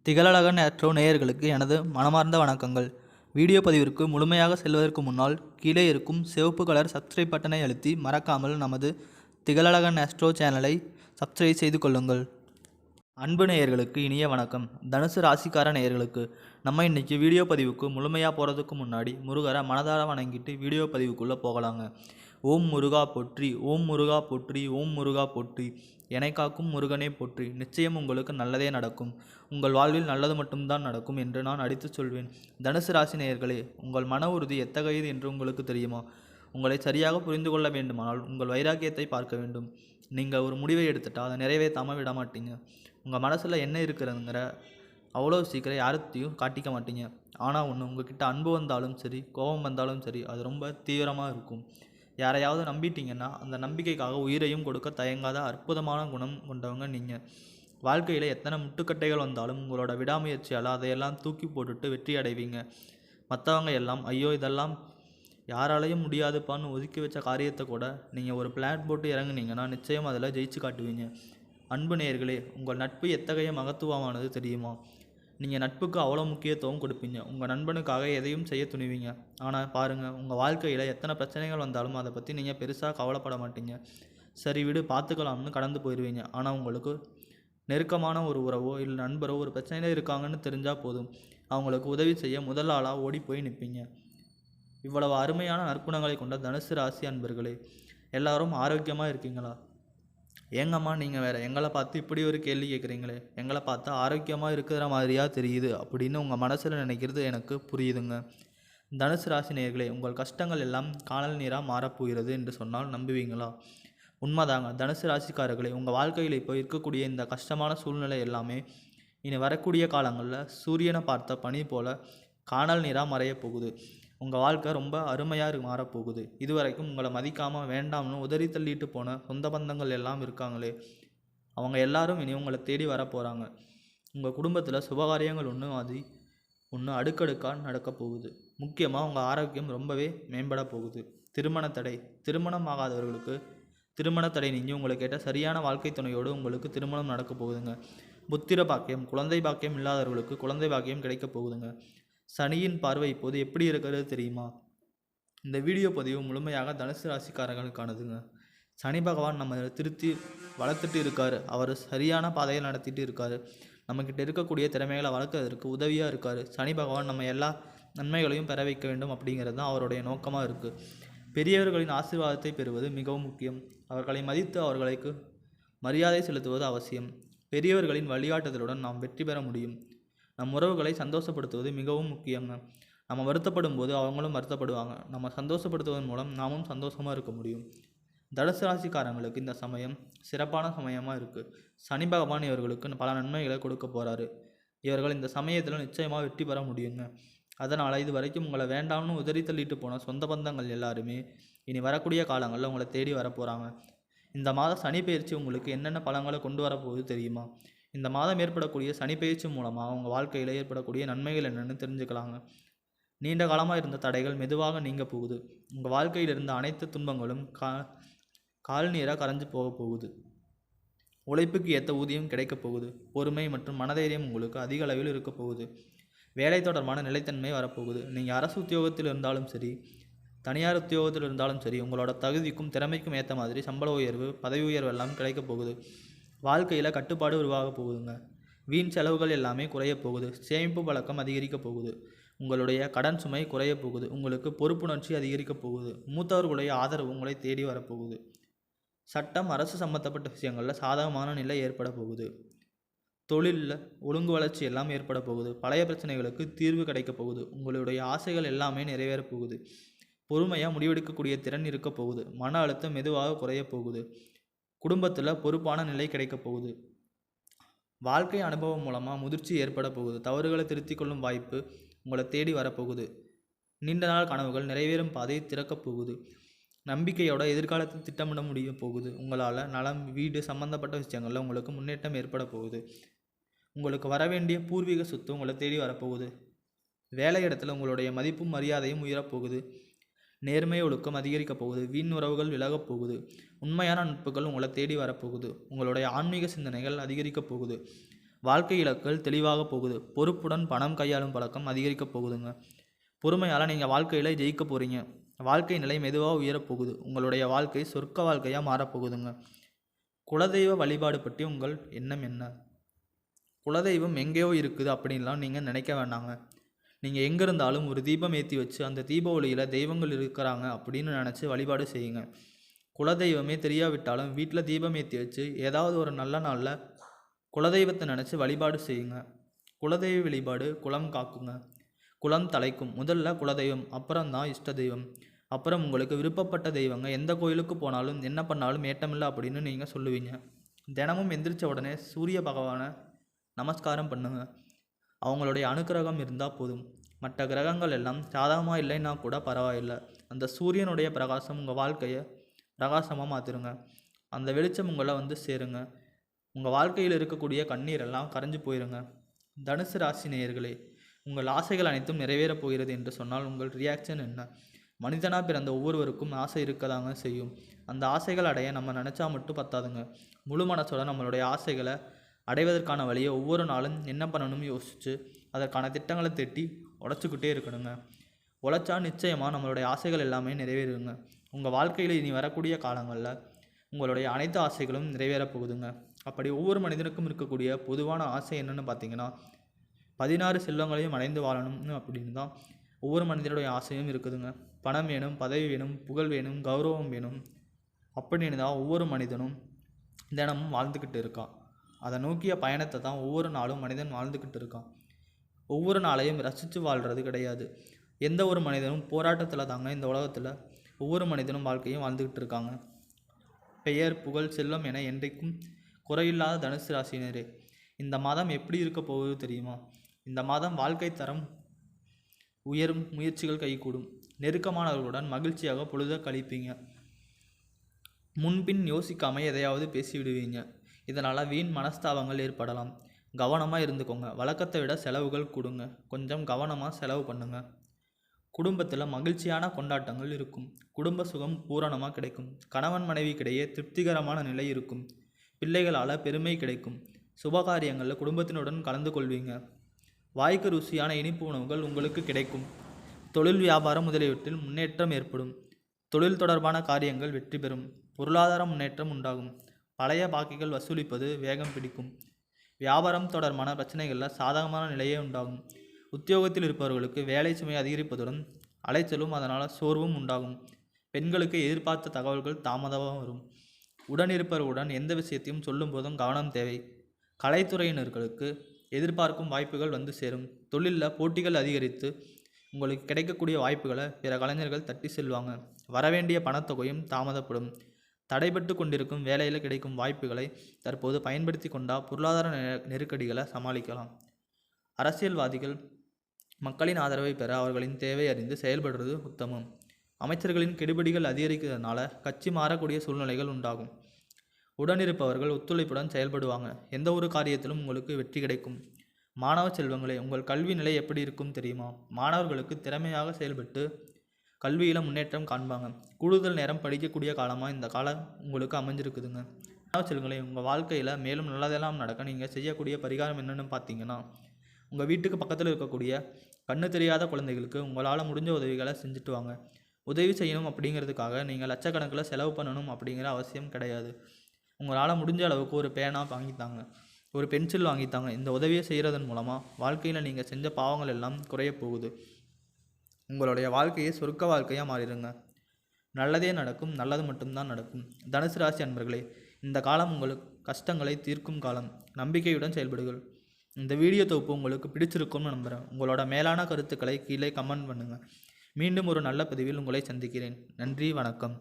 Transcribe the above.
திகழழகன் astro நேயர்களுக்கு எனது மனமார்ந்த வணக்கங்கள். வீடியோ பதிவிற்கு முழுமையாக செல்வதற்கு முன்னால் கீழே இருக்கும் சிவப்பு கலர் சப்ஸ்கிரைப் பட்டனை அழுத்தி மறக்காமல் நமது திகழழகன் ஆஸ்ட்ரோ சேனலை சப்ஸ்கிரைப் செய்து கொள்ளுங்கள். அன்பு நேயர்களுக்கு இனிய வணக்கம். தனுசு ராசிக்கார நேயர்களுக்கு நம்ம இன்றைக்கி வீடியோ பதிவுக்கு முழுமையாக போகிறதுக்கு முன்னாடி முருகரை மனதார வணங்கிட்டு வீடியோ பதிவுக்குள்ளே போகலாங்க. ஓம் முருகா போற்றி, ஓம் முருகா போற்றி, ஓம் முருகா போற்றி, என்னை காக்கும் முருகனே போற்றி. நிச்சயம் உங்களுக்கு நல்லதே நடக்கும். உங்கள் வாழ்வில் நல்லது மட்டும்தான் நடக்கும் என்று நான் அடித்து சொல்வேன். தனுசு ராசி நேயர்களே, உங்கள் மன உறுதி எத்தகையது என்று உங்களுக்கு தெரியுமா? உங்களை சரியாக புரிந்து கொள்ள வேண்டுமானால் உங்கள் வைராக்கியத்தை பார்க்க வேண்டும். நீங்கள் ஒரு முடிவை எடுத்துட்டால் அதை நிறைவேற்றாமல் விட மாட்டீங்க. உங்கள் மனசில் என்ன இருக்கிறதுங்கிற அவ்வளோ சீக்கிரம் யார்கிட்டையும் காட்டிக்க மாட்டீங்க. ஆனால் ஒன்று, உங்ககிட்ட அன்பு வந்தாலும் சரி, கோபம் வந்தாலும் சரி, அது ரொம்ப தீவிரமாக இருக்கும். யாரையாவது நம்பிட்டீங்கன்னா அந்த நம்பிக்கைக்காக உயிரையும் கொடுக்க தயங்காத அற்புதமான குணம் கொண்டவங்க நீங்கள். வாழ்க்கையில் எத்தனை முட்டுக்கட்டைகள் வந்தாலும் உங்களோட விடாமுயற்சியால் அதையெல்லாம் தூக்கி போட்டுட்டு வெற்றி அடைவீங்க. மற்றவங்க எல்லாம் ஐயோ இதெல்லாம் யாராலையும் முடியாதுப்பான்னு ஒதுக்கி வச்ச காரியத்தை கூட நீங்கள் ஒரு பிளான் போட்டு இறங்குனீங்கன்னா நிச்சயம் அதில் ஜெயிச்சு காட்டுவீங்க. அன்பு நேயர்களே, உங்கள் நட்பு எத்தகைய மகத்துவமானது தெரியுமா? நீங்கள் நட்புக்கு அவ்வளோ முக்கியத்துவம் கொடுப்பீங்க. உங்கள் நண்பனுக்காக எதையும் செய்ய துணிவீங்க. ஆனால் பாருங்கள், உங்கள் வாழ்க்கையில் எத்தனை பிரச்சனைகள் வந்தாலும் அதை பற்றி நீங்கள் பெருசாக கவலைப்பட மாட்டீங்க. சரி விடு பார்த்துக்கலாம்னு கடந்து போயிடுவீங்க. ஆனால் உங்களுக்கு நெருக்கமான ஒரு உறவோ இல்லை நண்பரோ ஒரு பிரச்சனையில் இருக்காங்கன்னு தெரிஞ்சால் போதும், அவங்களுக்கு உதவி செய்ய முதல் ஆளாக ஓடி போய் நிற்பீங்க. இவ்வளவு அருமையான நற்குணங்களை கொண்ட தனுசு ராசி அன்பர்களே, எல்லாரும் ஆரோக்கியமாக இருக்கீங்களா? ஏங்கம்மா நீங்கள் வேறு எங்களை பார்த்து இப்படி ஒரு கேள்வி கேட்குறீங்களே, எங்களை பார்த்தா ஆரோக்கியமாக இருக்கிற மாதிரியா தெரியுது அப்படின்னு உங்கள் மனசில் நினைக்கிறது எனக்கு புரியுதுங்க. தனுசு ராசி நேயர்களே, உங்கள் கஷ்டங்கள் எல்லாம் காணல் நீராக மாறப்போகிறது என்று சொன்னால் நம்புவீங்களா? உண்மைதாங்க. தனுசு ராசிக்காரர்களே, உங்கள் வாழ்க்கையில் இப்போ இருக்கக்கூடிய இந்த கஷ்டமான சூழ்நிலை எல்லாமே இனி வரக்கூடிய காலங்களில் சூரியனை பார்த்த பனி போல் காணல் நீராக மறையப் போகுது. உங்கள் வாழ்க்கை ரொம்ப அருமையாக மாறப்போகுது. இதுவரைக்கும் உங்களை மதிக்காமல் வேண்டாம்னு உதறி தள்ளிட்டு போன சொந்த பந்தங்கள் எல்லாம் இருக்காங்களே, அவங்க எல்லாரும் இனி உங்களை தேடி வரப்போகிறாங்க. உங்கள் குடும்பத்தில் சுபகாரியங்கள் ஒன்று அடுக்கடுக்காக நடக்க போகுது. முக்கியமாக உங்கள் ஆரோக்கியம் ரொம்பவே மேம்பட போகுது. திருமணம் ஆகாதவர்களுக்கு திருமண தடை நீங்கி உங்களை கேட்ட சரியான வாழ்க்கை துணையோடு உங்களுக்கு திருமணம் நடக்க போகுதுங்க. புத்திர பாக்கியம், குழந்தை பாக்கியம் இல்லாதவர்களுக்கு குழந்தை பாக்கியம் கிடைக்க போகுதுங்க. சனியின் பார்வை இப்போது எப்படி இருக்கிறது தெரியுமா? இந்த வீடியோ பதிவு முழுமையாக தனுசு ராசிக்காரர்களுக்கானதுங்க. சனி பகவான் நம்ம திருத்தி வளர்த்துட்டு இருக்காரு. அவர் சரியான பாதையில் நடத்திட்டு இருக்காரு. நம்மக்கிட்ட இருக்கக்கூடிய திறமைகளை வளர்க்கறதுக்கு உதவியாக இருக்கார். சனி பகவான் நம்ம எல்லா நன்மைகளையும் பெற வைக்க வேண்டும் அப்படிங்கிறது தான் அவருடைய நோக்கமாக இருக்குது. பெரியவர்களின் ஆசீர்வாதத்தை பெறுவது மிகவும் முக்கியம். அவர்களை மதித்து அவர்களுக்கு மரியாதை செலுத்துவது அவசியம். பெரியவர்களின் வழிகாட்டுதலுடன் நாம் வெற்றி பெற முடியும். நம் உறவுகளை சந்தோஷப்படுத்துவது மிகவும் முக்கியங்க. நம்ம வருத்தப்படும் போது அவங்களும் வருத்தப்படுவாங்க. நம்ம சந்தோஷப்படுத்துவதன் மூலம் நாமும் சந்தோஷமாக இருக்க முடியும். தனுசு ராசிக்காரங்களுக்கு இந்த சமயம் சிறப்பான சமயமாக இருக்குது. சனி பகவான் இவர்களுக்கு பல நன்மைகளை கொடுக்க போகிறாரு. இவர்கள் இந்த சமயத்தில் நிச்சயமாக வெற்றி பெற முடியுங்க. அதனால் இது வரைக்கும் உங்களை வேண்டாம்னு உதறி தள்ளிட்டு போன சொந்த பந்தங்கள் எல்லாருமே இனி வரக்கூடிய காலங்களில் உங்களை தேடி வரப்போகிறாங்க. இந்த மாதம் சனி பயிற்சி உங்களுக்கு என்னென்ன பலன்களை கொண்டு வரப்போகுது தெரியுமா? இந்த மாதம் ஏற்படக்கூடிய சனி பயிற்சி மூலமாக உங்கள் வாழ்க்கையில் ஏற்படக்கூடிய நன்மைகள் என்னென்னு தெரிஞ்சுக்கலாங்க. நீண்ட காலமாக இருந்த தடைகள் மெதுவாக நீங்க போகுது. உங்கள் வாழ்க்கையில் இருந்த அனைத்து துன்பங்களும் கால் நீராக கரைஞ்சு போக போகுது. உழைப்புக்கு ஏற்ற ஊதியம் கிடைக்கப் போகுது. பொறுமை மற்றும் மனதைரியம் உங்களுக்கு அதிக அளவில் இருக்க போகுது. வேலை தொடர்பான நிலைத்தன்மை வரப்போகுது. நீங்கள் அரசு உத்தியோகத்தில் இருந்தாலும் சரி, தனியார் உத்தியோகத்தில் இருந்தாலும் சரி, உங்களோட தகுதிக்கும் திறமைக்கும் ஏற்ற மாதிரி சம்பள உயர்வு, பதவி உயர்வு எல்லாம் கிடைக்க போகுது. வாழ்க்கையில் கட்டுப்பாடு உருவாக போகுதுங்க. வீண் செலவுகள் எல்லாமே குறைய போகுது. சேமிப்பு பழக்கம் அதிகரிக்க போகுது. உங்களுடைய கடன் சுமை குறைய போகுது. உங்களுக்கு பொறுப்புணர்ச்சி அதிகரிக்க போகுது. மூத்தவர்களுடைய ஆதரவு உங்களை தேடி வரப்போகுது. சட்டம், அரசு சம்பந்தப்பட்ட விஷயங்களில் சாதகமான நிலை ஏற்பட போகுது. தொழிலில் ஒழுங்கு வளர்ச்சி எல்லாம் ஏற்பட போகுது. பழைய பிரச்சனைகளுக்கு தீர்வு கிடைக்க போகுது. உங்களுடைய ஆசைகள் எல்லாமே நிறைவேற போகுது. பொறுமையாக முடிவெடுக்கக்கூடிய திறன் இருக்க போகுது. மன அழுத்தம் மெதுவாக குறைய போகுது. குடும்பத்தில் பொறுப்பான நிலை கிடைக்க போகுது. வாழ்க்கை அனுபவம் மூலமாக முதிர்ச்சி ஏற்பட போகுது. தவறுகளை திருத்திக் கொள்ளும் வாய்ப்பு உங்களை தேடி வரப்போகுது. நீண்ட நாள் கனவுகள் நிறைவேறும் பாதையை திறக்கப் போகுது. நம்பிக்கையோட எதிர்காலத்தை திட்டமிட முடிய போகுது. உங்களால் நலம், வீடு சம்பந்தப்பட்ட விஷயங்களில் உங்களுக்கு முன்னேற்றம் ஏற்பட போகுது. உங்களுக்கு வரவேண்டிய பூர்வீக சொத்து உங்களை தேடி வரப்போகுது. வேலை இடத்துல உங்களுடைய மதிப்பும் மரியாதையும் உயரப்போகுது. நேர்மை ஒழுக்கம் அதிகரிக்கப் போகுது. வீண் உறவுகள் விலகப் போகுது. உண்மையான நட்புகள் உங்களை தேடி வரப்போகுது. உங்களுடைய ஆன்மீக சிந்தனைகள் அதிகரிக்கப் போகுது. வாழ்க்கை இலக்குகள் தெளிவாக போகுது. பொறுப்புடன் பணம் கையாளும் பழக்கம் அதிகரிக்க போகுதுங்க. பொறுமையால் நீங்கள் வாழ்க்கையில் ஜெயிக்க போகிறீங்க. வாழ்க்கை நிலை மெதுவாக உயரப்போகுது. உங்களுடைய வாழ்க்கை சொர்க்க வாழ்க்கையாக மாறப்போகுதுங்க. குலதெய்வ வழிபாடு பற்றி உங்கள் எண்ணம் என்ன? குலதெய்வம் எங்கேயோ இருக்குது அப்படின்லாம் நீங்கள் நினைக்க வேண்டாங்க. நீங்கள் எங்கே இருந்தாலும் ஒரு தீபம் ஏற்றி வச்சு அந்த தீப ஒளியில் தெய்வங்கள் இருக்கிறாங்க அப்படின்னு நினச்சி வழிபாடு செய்யுங்க. குலதெய்வமே தெரியாவிட்டாலும் வீட்டில் தீபம் ஏற்றி வச்சு ஏதாவது ஒரு நல்ல நாளில் குலதெய்வத்தை நினச்சி வழிபாடு செய்யுங்க. குலதெய்வ வழிபாடு குலம் காக்குங்க, குலம் தலைக்கும். முதல்ல குலதெய்வம், அப்புறம்தான் இஷ்ட தெய்வம், அப்புறம் உங்களுக்கு விருப்பப்பட்ட தெய்வங்க. எந்த கோயிலுக்கு போனாலும் என்ன பண்ணாலும் ஏட்டமில்லை அப்படின்னு நீங்கள் சொல்லுவீங்க. தினமும் எந்திரிச்ச உடனே சூரிய பகவானை நமஸ்காரம் பண்ணுங்க. அவங்களுடைய அனுக்கிரகம் இருந்தால் போதும். மற்ற கிரகங்கள் எல்லாம் சாதகமாக இல்லைன்னா கூட பரவாயில்லை. அந்த சூரியனுடைய பிரகாசம் உங்கள் வாழ்க்கையை பிரகாசமாக மாற்றிருங்க. அந்த வெளிச்சம் உங்களை வந்து சேருங்க. உங்கள் வாழ்க்கையில் இருக்கக்கூடிய கண்ணீரெல்லாம் கரைஞ்சு போயிருங்க. தனுசு ராசி நேயர்களே, உங்கள் ஆசைகள் அனைத்தும் நிறைவேறப் போகிறது என்று சொன்னால் உங்கள் ரியாக்ஷன் என்ன? மனிதனாக பிறந்த ஒவ்வொருவருக்கும் ஆசை இருக்கதாங்க செய்யும். அந்த ஆசைகள் அடைய நம்ம நினச்சா மட்டும் பத்தாதுங்க. முழு மனசோட நம்மளுடைய ஆசைகளை அடைவதற்கான வழியை ஒவ்வொரு நாளும் என்ன பண்ணணும்னு யோசித்து அதற்கான திட்டங்களை தட்டி உழைச்சிக்கிட்டே இருக்கணுங்க. உழைச்சா நிச்சயமாக நம்மளுடைய ஆசைகள் எல்லாமே நிறைவேறுங்க. உங்கள் வாழ்க்கையில் இனி வரக்கூடிய காலங்களில் உங்களுடைய அனைத்து ஆசைகளும் நிறைவேறப் போகுதுங்க. அப்படி ஒவ்வொரு மனிதனுக்கும் இருக்கக்கூடிய பொதுவான ஆசை என்னென்னு பார்த்தீங்கன்னா 16 செல்வங்களையும் அடைந்து வாழணும்னு அப்படின்னு தான் ஒவ்வொரு மனிதனுடைய ஆசையும் இருக்குதுங்க. பணம் வேணும், பதவி வேணும், புகழ் வேணும், கௌரவம் வேணும் அப்படின்னு தான் ஒவ்வொரு மனிதனும் தினமும் வாழ்ந்துக்கிட்டு இருக்கான். அதை நோக்கிய பயணத்தை தான் ஒவ்வொரு நாளும் மனிதன் வாழ்ந்துக்கிட்டு இருக்கான். ஒவ்வொரு நாளையும் ரசித்து வாழ்கிறது கிடையாது. எந்த ஒரு மனிதனும் போராட்டத்தில் தாங்க இந்த உலகத்தில் ஒவ்வொரு மனிதனும் வாழ்க்கையும் வாழ்ந்துக்கிட்டு இருக்காங்க. பெயர், புகழ், செல்வம் என என்றைக்கும் குறையில்லாத தனுசு ராசினரே, இந்த மாதம் எப்படி இருக்க போகுது தெரியுமா? இந்த மாதம் வாழ்க்கை தரம் உயரும், முயற்சிகள் கைகூடும். நெருக்கமானவர்களுடன் மகிழ்ச்சியாக பொழுத கழிப்பீங்க. முன்பின் யோசிக்காமல் எதையாவது பேசிவிடுவீங்க. இதனால் வீண் மனஸ்தாபங்கள் ஏற்படலாம். கவனமாக இருந்துக்கோங்க. வழக்கத்தை விட செலவுகள் கொடுங்க. கொஞ்சம் கவனமாக செலவு பண்ணுங்க. குடும்பத்தில் மகிழ்ச்சியான கொண்டாட்டங்கள் இருக்கும். குடும்ப சுகம் பூரணமாக கிடைக்கும். கணவன் மனைவிக்கிடையே திருப்திகரமான நிலை இருக்கும். பிள்ளைகளால் பெருமை கிடைக்கும். சுபகாரியங்களில் குடும்பத்தினுடன் கலந்து கொள்வீங்க. வாய்க்கு ருசியான இனிப்பு உணவுகள் உங்களுக்கு கிடைக்கும். தொழில், வியாபாரம் முதலியவற்றில் முன்னேற்றம் ஏற்படும். தொழில் தொடர்பான காரியங்கள் வெற்றி பெறும். பொருளாதார முன்னேற்றம் உண்டாகும். பழைய பாக்கிகள் வசூலிப்பது வேகம் பிடிக்கும். வியாபாரம் தொடர்பான பிரச்சனைகளில் சாதகமான நிலையே உண்டாகும். உத்தியோகத்தில் இருப்பவர்களுக்கு வேலை சுமை அதிகரிப்பதுடன் அலைச்சலும் அதனால் சோர்வும் உண்டாகும். பெண்களுக்கு எதிர்பார்த்த தகவல்கள் தாமதமாக வரும். உடனிருப்பவர்களுடன் எந்த விஷயத்தையும் சொல்லும் போதும் கவனம் தேவை. கலைத்துறையினர்களுக்கு எதிர்பார்க்கும் வாய்ப்புகள் வந்து சேரும். தொழிலில் போட்டிகள் அதிகரித்து உங்களுக்கு கிடைக்கக்கூடிய வாய்ப்புகளை பிற கலைஞர்கள் தட்டி செல்வாங்க. வரவேண்டிய பணத்தொகையும் தாமதப்படும். தடைபட்டு கொண்டிருக்கும் வேலையில் கிடைக்கும் வாய்ப்புகளை தற்போது பயன்படுத்தி கொண்டால் பொருளாதார நெருக்கடிகளை சமாளிக்கலாம். அரசியல்வாதிகள் மக்களின் ஆதரவை பெற அவர்களின் தேவை அறிந்து செயல்படுறது உத்தமம். அமைச்சர்களின் கெடுபிடிகள் அதிகரிக்கிறதுனால கட்சி மாறக்கூடிய சூழ்நிலைகள் உண்டாகும். உடனிருப்பவர்கள் ஒத்துழைப்புடன் செயல்படுவாங்க. எந்த ஒரு காரியத்திலும் உங்களுக்கு வெற்றி கிடைக்கும். மாணவ செல்வங்களே, உங்கள் கல்வி நிலை எப்படி இருக்கும் தெரியுமா? மாணவர்களுக்கு திறமையாக செயல்பட்டு கல்வியில் முன்னேற்றம் காண்பாங்க. கூடுதல் நேரம் படிக்கக்கூடிய காலமாக இந்த காலம் உங்களுக்கு அமைஞ்சிருக்குதுங்க. மாணவ செல்வங்களே, உங்கள் வாழ்க்கையில் மேலும் நல்லதெல்லாம் நடக்க நீங்கள் செய்யக்கூடிய பரிகாரம் என்னென்னு பார்த்தீங்கன்னா, உங்கள் வீட்டுக்கு பக்கத்தில் இருக்கக்கூடிய கண்ணு தெரியாத குழந்தைகளுக்கு உங்களால் முடிஞ்ச உதவிகளை செஞ்சுட்டு வாங்க. உதவி செய்யணும் அப்படிங்கிறதுக்காக நீங்கள் லட்சக்கணக்கில் செலவு பண்ணணும் அப்படிங்கிற அவசியம் கிடையாது. உங்களால் முடிஞ்ச அளவுக்கு ஒரு பேனா வாங்கித்தாங்க, ஒரு பென்சில் வாங்கித்தாங்க. இந்த உதவியை செய்கிறதன் மூலமாக வாழ்க்கையில் நீங்கள் செஞ்ச பாவங்கள் எல்லாம் குறைய போகுது. உங்களுடைய வாழ்க்கையை சொர்க்க வாழ்க்கையாக மாறிடுங்க. நல்லதே நடக்கும், நல்லது மட்டும்தான் நடக்கும். தனுசு ராசி அன்பர்களே, இந்த காலம் உங்களுக்கு கஷ்டங்களை தீர்க்கும் காலம். நம்பிக்கையுடன் செயல்படுங்கள். இந்த வீடியோ தொகுப்பு உங்களுக்கு பிடிச்சிருக்கும்னு நம்புகிறேன். உங்களோட மேலான கருத்துக்களை கீழே கமெண்ட் பண்ணுங்கள். மீண்டும் ஒரு நல்ல பதிவில் உங்களை சந்திக்கிறேன். நன்றி, வணக்கம்.